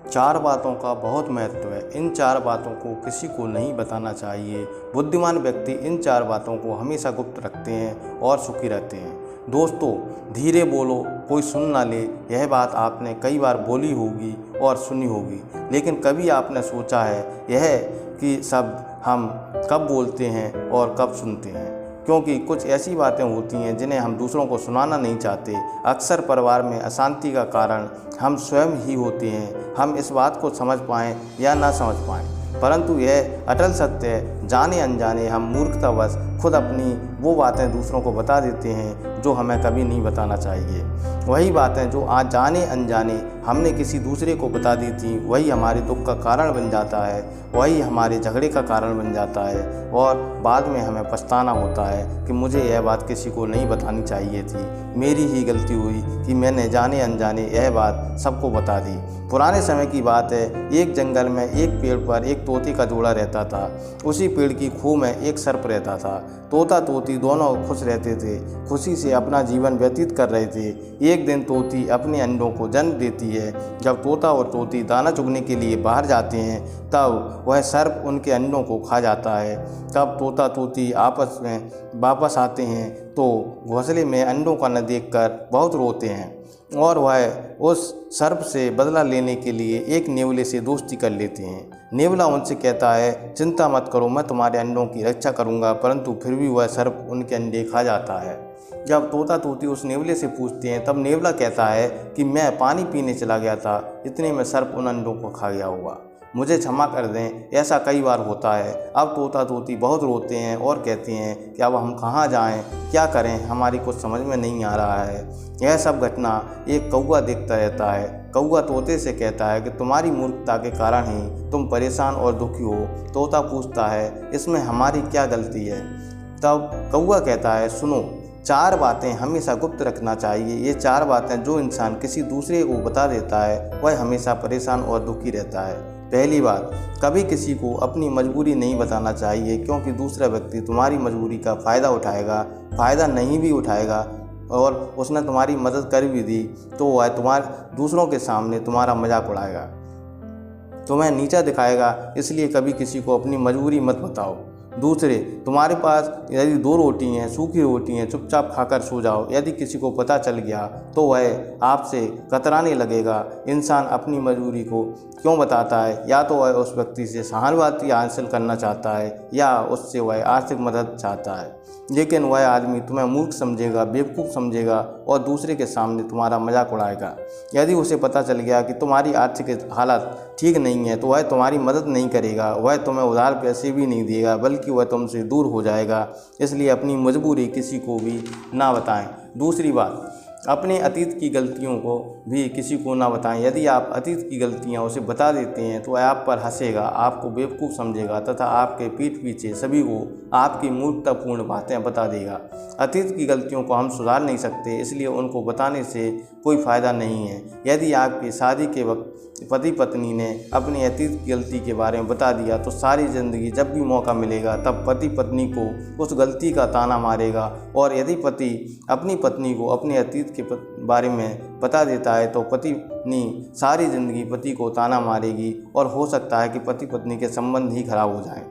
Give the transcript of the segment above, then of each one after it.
चार बातों का बहुत महत्व है। इन चार बातों को किसी को नहीं बताना चाहिए। बुद्धिमान व्यक्ति इन चार बातों को हमेशा गुप्त रखते हैं और सुखी रहते हैं। दोस्तों, धीरे बोलो, कोई सुन ना ले। यह बात आपने कई बार बोली होगी और सुनी होगी, लेकिन कभी आपने सोचा है यह कि शब्द हम कब बोलते हैं और कब सुनते हैं? क्योंकि कुछ ऐसी बातें होती हैं जिन्हें हम दूसरों को सुनाना नहीं चाहते। अक्सर परिवार में अशांति का कारण हम स्वयं ही होते हैं। हम इस बात को समझ पाएँ या ना समझ पाएँ, परंतु यह अटल सत्य है, जाने अनजाने हम मूर्खतावश खुद अपनी वो बातें दूसरों को बता देते हैं जो हमें कभी नहीं बताना चाहिए। वही बातें जो आज जाने अनजाने हमने किसी दूसरे को बता दी थी, वही हमारे दुख का कारण बन जाता है, वही हमारे झगड़े का कारण बन जाता है और बाद में हमें पछताना होता है कि मुझे यह बात किसी को नहीं बतानी चाहिए थी। मेरी ही गलती हुई कि मैंने जाने अनजाने यह बात सबको बता दी। पुराने समय की बात है, एक जंगल में एक पेड़ पर एक तोते का जोड़ा रहता था। उसी पेड़ की खूह में एक सर्प रहता था। तोता तोती दोनों खुश रहते थे, खुशी से अपना जीवन व्यतीत कर रहे थे। एक दिन तोती अपने अंडों को जन्म देती है। जब तोता और तोती दाना चुगने के लिए बाहर जाते हैं, तब वह सर्प उनके अंडों को खा जाता है। तब तोता तोती आपस में वापस आते हैं तो घोंसले में अंडों का न देखकर बहुत रोते हैं और वह उस सर्प से बदला लेने के लिए एक नेवले से दोस्ती कर लेते हैं। नेवला उनसे कहता है, चिंता मत करो, मैं तुम्हारे अंडों की रक्षा करूंगा, परंतु फिर भी वह सर्प उनके अंडे खा जाता है। जब तोता तोती उस नेवले से पूछते हैं, तब नेवला कहता है कि मैं पानी पीने चला गया था, इतने में सर्प उन अंडों को खा गया होगा, मुझे क्षमा कर दें, ऐसा कई बार होता है। अब तोता तोती बहुत रोते हैं और कहते हैं कि अब हम कहाँ जाएं, क्या करें, हमारी कुछ समझ में नहीं आ रहा है। यह सब घटना एक कौवा देखता रहता है। कौवा तोते से कहता है कि तुम्हारी मूर्खता के कारण ही तुम परेशान और दुखी हो। तोता पूछता है, इसमें हमारी क्या गलती है? तब कौवा कहता है, सुनो, चार बातें हमेशा गुप्त रखना चाहिए। ये चार बातें जो इंसान किसी दूसरे को बता देता है, वह हमेशा परेशान और दुखी रहता है। पहली बात, कभी किसी को अपनी मजबूरी नहीं बताना चाहिए, क्योंकि दूसरा व्यक्ति तुम्हारी मजबूरी का फ़ायदा उठाएगा, फ़ायदा नहीं भी उठाएगा और उसने तुम्हारी मदद कर भी दी तो वह दूसरों के सामने तुम्हारा मजाक उड़ाएगा, तुम्हें नीचा दिखाएगा। इसलिए कभी किसी को अपनी मजबूरी मत बताओ। दूसरे, तुम्हारे पास यदि 2 रोटी हैं, सूखी रोटी हैं, चुपचाप खाकर सो जाओ। यदि किसी को पता चल गया तो वह आपसे कतराने लगेगा। इंसान अपनी मजबूरी को क्यों बताता है? या तो वह उस व्यक्ति से सहानुभूति हासिल करना चाहता है या उससे वह आर्थिक मदद चाहता है, लेकिन वह आदमी तुम्हें मूर्ख समझेगा, बेवकूफ़ समझेगा और दूसरे के सामने तुम्हारा मजाक उड़ाएगा। यदि उसे पता चल गया कि तुम्हारी आर्थिक हालत ठीक नहीं है तो वह तुम्हारी मदद नहीं करेगा, वह तुम्हें उधार पैसे भी नहीं देगा, बल्कि वह तुमसे दूर हो जाएगा। इसलिए अपनी मजबूरी किसी को भी ना बताएं। दूसरी बात, अपने अतीत की गलतियों को भी किसी को ना बताएं। यदि आप अतीत की गलतियां उसे बता देते हैं तो वह आप पर हंसेगा, आपको बेवकूफ़ समझेगा तथा आपके पीठ पीछे सभी को आपकी मूर्खतापूर्ण बातें बता देगा। अतीत की गलतियों को हम सुधार नहीं सकते, इसलिए उनको बताने से कोई फ़ायदा नहीं है। यदि आपकी शादी के वक्त पति पत्नी ने अपनी अतीत की गलती के बारे में बता दिया तो सारी ज़िंदगी जब भी मौका मिलेगा तब पति पत्नी को उस गलती का ताना मारेगा। और यदि पति अपनी पत्नी को अपने अतीत के बारे में बता देता है तो पत्नी सारी ज़िंदगी पति को ताना मारेगी और हो सकता है कि पति पत्नी के संबंध ही खराब हो जाएं।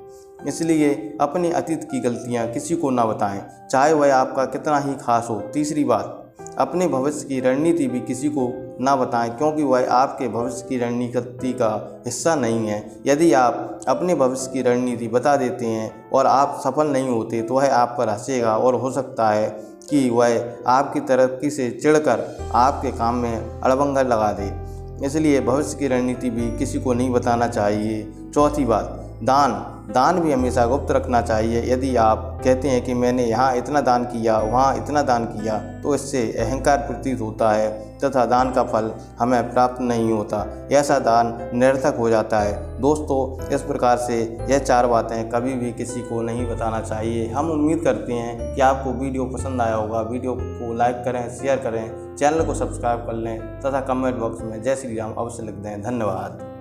इसलिए अपनी अतीत की गलतियां किसी को ना बताएं, चाहे वह आपका कितना ही खास हो। तीसरी बात, अपने भविष्य की रणनीति भी किसी को ना बताएं, क्योंकि वह आपके भविष्य की रणनीति का हिस्सा नहीं है। यदि आप अपने भविष्य की रणनीति बता देते हैं और आप सफल नहीं होते तो वह आप पर हंसेगा और हो सकता है कि वह आपकी तरक्की से चिढ़कर आपके काम में अड़बंगर लगा दे। इसलिए भविष्य की रणनीति भी किसी को नहीं बताना चाहिए। चौथी बात, दान भी हमेशा गुप्त रखना चाहिए। यदि आप कहते हैं कि मैंने यहाँ इतना दान किया, वहाँ इतना दान किया, तो इससे अहंकार प्रतीत होता है तथा दान का फल हमें प्राप्त नहीं होता। ऐसा दान निरर्थक हो जाता है। दोस्तों, इस प्रकार से यह 4 बातें कभी भी किसी को नहीं बताना चाहिए। हम उम्मीद करते हैं कि आपको वीडियो पसंद आया होगा। वीडियो को लाइक करें, शेयर करें, चैनल को सब्सक्राइब कर लें तथा कमेंट बॉक्स में जय श्री राम अवश्य लिख दें। धन्यवाद।